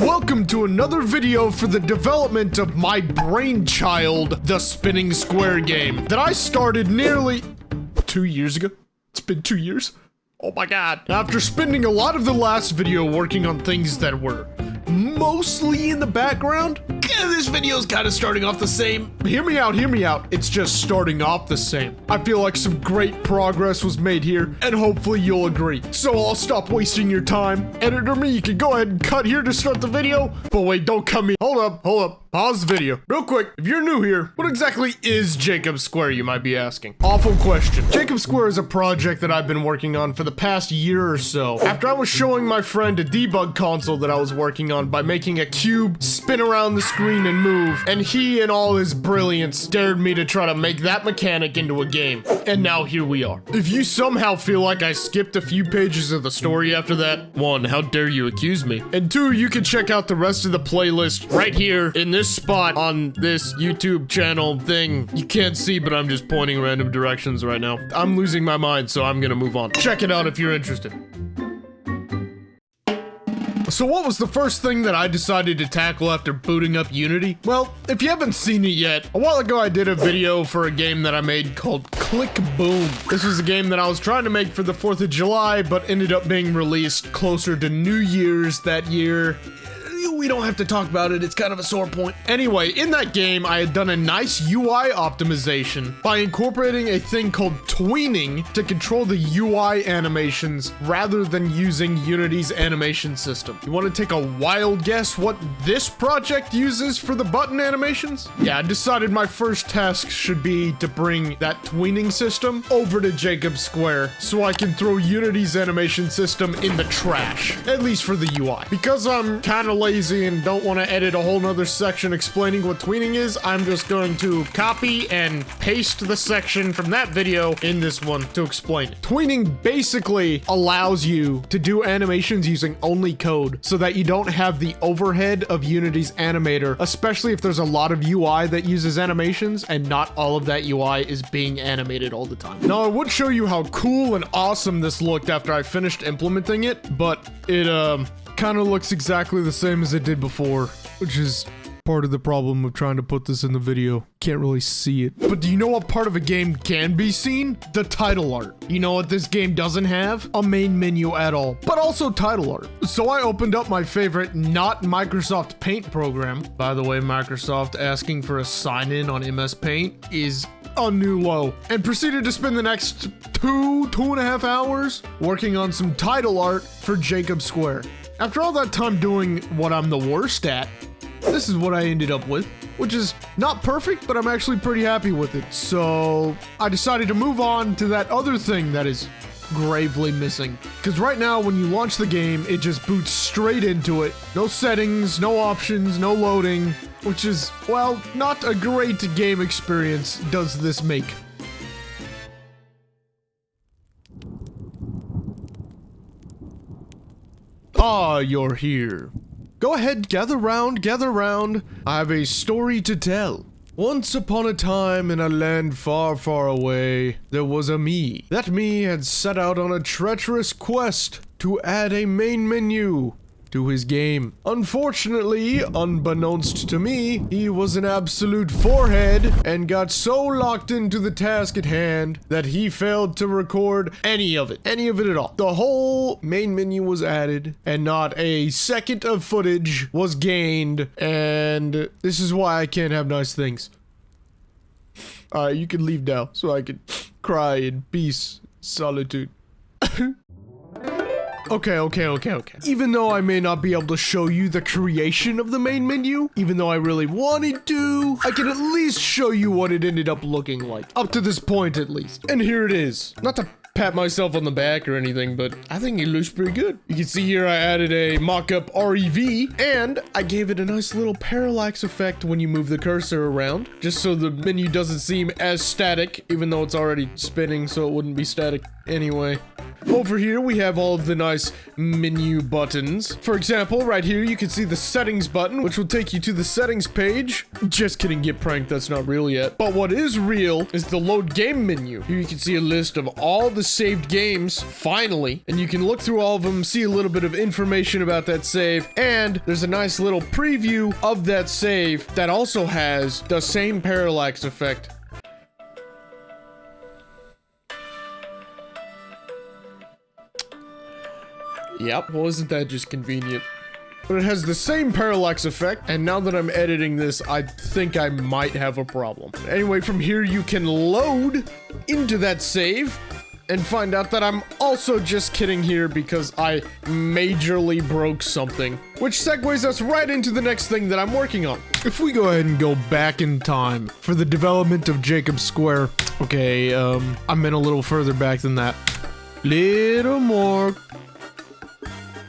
welcome to another video for the development of my brainchild, the spinning square game, that I started nearly 2 years ago. It's been 2 years. Oh my god. After spending a lot of the last video working on things that were mostly in the background, this video's kind of starting off the same. Hear me out. It's just starting off the same. I feel like some great progress was made here, and hopefully you'll agree. So I'll stop wasting your time. Editor me, you can go ahead and cut here to start the video. But wait, don't cut me. Hold up. Pause the video. Real quick, if you're new here, what exactly is Jakob Square, you might be asking? Awful question. Jakob Square is a project that I've been working on for the past year or so. After I was showing my friend a debug console that I was working on by making a cube spin around the screen and move, and he in all his brilliance dared me to try to make that mechanic into a game. And now here we are. If you somehow feel like I skipped a few pages of the story after that, 1, how dare you accuse me? And 2, you can check out the rest of the playlist right here in this spot on this YouTube channel thing. You can't see, but I'm just pointing random directions right now. I'm losing my mind, so I'm gonna move on. Check it out if you're interested. So what was the first thing that I decided to tackle after booting up Unity? Well, if you haven't seen it yet, a while ago I did a video for a game that I made called Click Boom. This was a game that I was trying to make for the 4th of July, but ended up being released closer to New Year's that year. We don't have to talk about it, it's kind of a sore point. Anyway, in that game, I had done a nice UI optimization by incorporating a thing called tweening to control the UI animations rather than using Unity's animation system. You want to take a wild guess what this project uses for the button animations? Yeah, I decided my first task should be to bring that tweening system over to Jakob Square so I can throw Unity's animation system in the trash, at least for the UI. Because I'm kind of lazy and don't want to edit a whole nother section explaining what tweening is, I'm just going to copy and paste the section from that video in this one to explain it. Tweening basically allows you to do animations using only code so that you don't have the overhead of Unity's animator, especially if there's a lot of UI that uses animations and not all of that UI is being animated all the time. Now, I would show you how cool and awesome this looked after I finished implementing it, but it, kind of looks exactly the same as it did before, which is part of the problem of trying to put this in the video. Can't really see it. But do you know what part of a game can be seen? The title art. You know what this game doesn't have? A main menu at all, but also title art. So I opened up my favorite not Microsoft Paint program. By the way, Microsoft asking for a sign-in on MS Paint is a new low, and proceeded to spend the next 2.5 hours working on some title art for Jakob Square. After all that time doing what I'm the worst at, this is what I ended up with, which is not perfect, but I'm actually pretty happy with it. So I decided to move on to that other thing that is gravely missing. Because right now, when you launch the game, it just boots straight into it. No settings, no options, no loading, which is, well, not a great game experience does this make. Ah, you're here. Go ahead, gather round. I have a story to tell. Once upon a time in a land far, far away, there was a me. That me had set out on a treacherous quest to add a main menu to his game. Unfortunately, unbeknownst to me, he was an absolute forehead and got so locked into the task at hand that he failed to record any of it at all. The whole main menu was added and not a second of footage was gained, and this is why I can't have nice things. Alright, you can leave now so I can cry in peace, solitude. Okay. Even though I may not be able to show you the creation of the main menu, even though I really wanted to, I can at least show you what it ended up looking like. Up to this point, at least. And here it is. Not to pat myself on the back or anything, but I think it looks pretty good. You can see here I added a mock-up REV, and I gave it a nice little parallax effect when you move the cursor around, just so the menu doesn't seem as static, even though it's already spinning, so it wouldn't be static anyway. Over here, we have all of the nice menu buttons. For example, right here, you can see the settings button, which will take you to the settings page. Just kidding, get pranked, that's not real yet. But what is real is the load game menu. Here you can see a list of all the saved games, finally. And you can look through all of them, see a little bit of information about that save. And there's a nice little preview of that save that also has the same parallax effect. Yep, well, isn't that just convenient? But it has the same parallax effect, and now that I'm editing this, I think I might have a problem. Anyway, from here you can load into that save and find out that I'm also just kidding here because I majorly broke something. Which segues us right into the next thing that I'm working on. If we go ahead and go back in time for the development of Jacob Square. Okay, I'm in a little further back than that. Little more.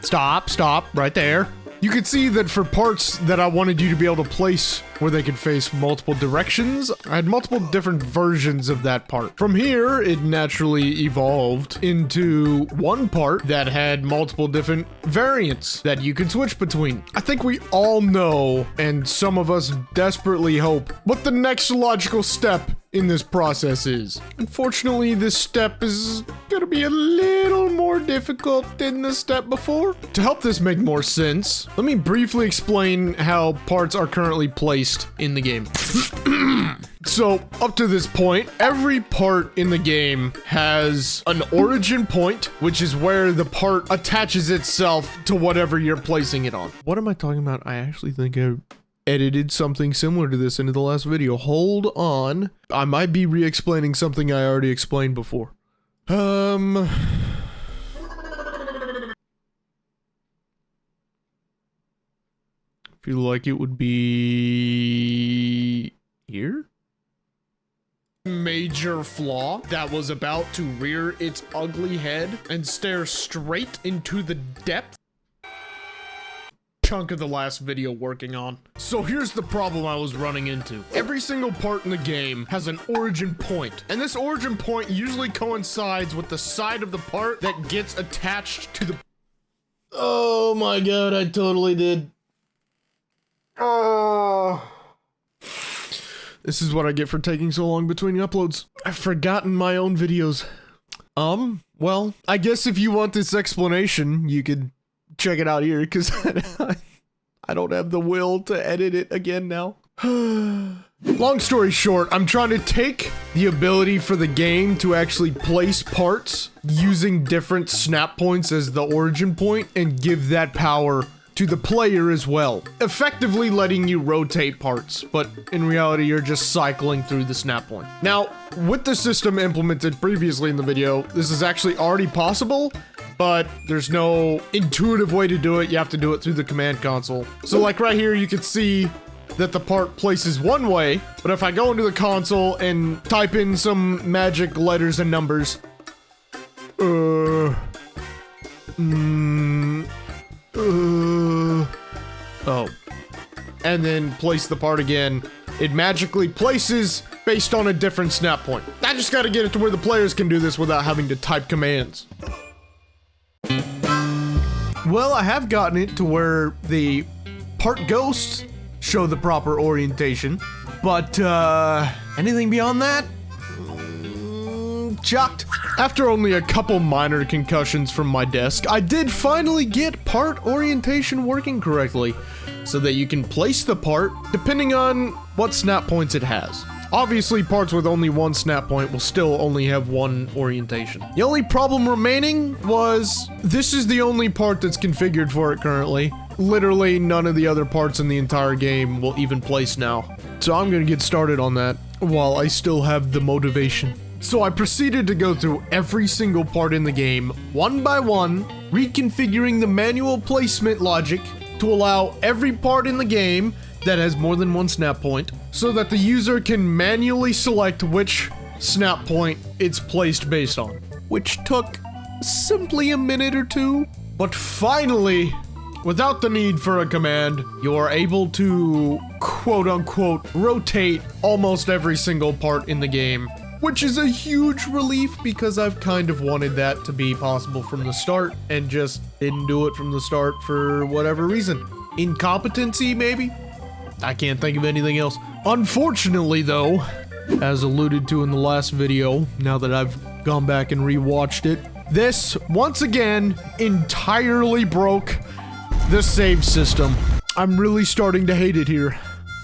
Stop, right there. You can see that for parts that I wanted you to be able to place where they could face multiple directions, I had multiple different versions of that part. From here, it naturally evolved into one part that had multiple different variants that you could switch between. I think we all know, and some of us desperately hope, what the next logical step in this process is. Unfortunately, this step is gonna be a little more difficult than the step before. To help this make more sense, let me briefly explain how parts are currently placed in the game. So, up to this point, every part in the game has an origin point, which is where the part attaches itself to whatever you're placing it on. What am I talking about? I actually think I edited something similar to this into the last video. Hold on. I might be re-explaining something I already explained before. Feel like it would be here? Major flaw that was about to rear its ugly head and stare straight into the depth chunk of the last video working on. So here's the problem I was running into. Every single part in the game has an origin point, and this origin point usually coincides with the side of the part that gets attached to the— Oh my god, I totally did. Oh. This is what I get for taking so long between uploads. I've forgotten my own videos. Well, I guess if you want this explanation, you could check it out here, because I don't have the will to edit it again now. Long story short, I'm trying to take the ability for the game to actually place parts using different snap points as the origin point and give that power to the player as well, effectively letting you rotate parts, but in reality you're just cycling through the snap point. Now, with the system implemented previously in the video, this is actually already possible, but there's no intuitive way to do it. You have to do it through the command console. So like right here, you can see that the part places one way, but if I go into the console and type in some magic letters and numbers, and then place the part again, it magically places based on a different snap point. I just gotta get it to where the players can do this without having to type commands. Well, I have gotten it to where the part ghosts show the proper orientation, but anything beyond that? Chucked. After only a couple minor concussions from my desk, I did finally get part orientation working correctly, so that you can place the part depending on what snap points it has. Obviously, parts with only one snap point will still only have one orientation. The only problem remaining was this is the only part that's configured for it currently. Literally none of the other parts in the entire game will even place now. So I'm gonna get started on that while I still have the motivation. So I proceeded to go through every single part in the game, one by one, reconfiguring the manual placement logic to allow every part in the game that has more than one snap point, so that the user can manually select which snap point it's placed based on, which took simply a minute or two. But finally, without the need for a command, you are able to quote-unquote rotate almost every single part in the game which is a huge relief because I've kind of wanted that to be possible from the start and just didn't do it from the start for whatever reason. Incompetency, maybe? I can't think of anything else. Unfortunately, though, as alluded to in the last video, now that I've gone back and rewatched it, this, once again, entirely broke the save system. I'm really starting to hate it here.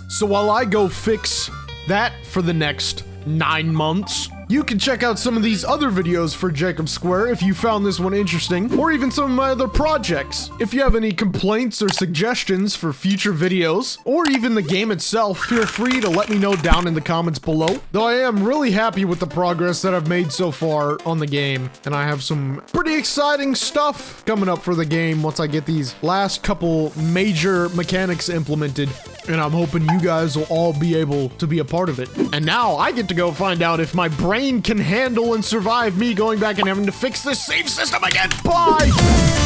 So while I go fix that for the next 9 months, you can check out some of these other videos for Jakob Square if you found this one interesting, or even some of my other projects. If you have any complaints or suggestions for future videos, or even the game itself, feel free to let me know down in the comments below. Though I am really happy with the progress that I've made so far on the game, and I have some pretty exciting stuff coming up for the game once I get these last couple major mechanics implemented. And I'm hoping you guys will all be able to be a part of it. And now I get to go find out if my brain can handle and survive me going back and having to fix this save system again. Bye!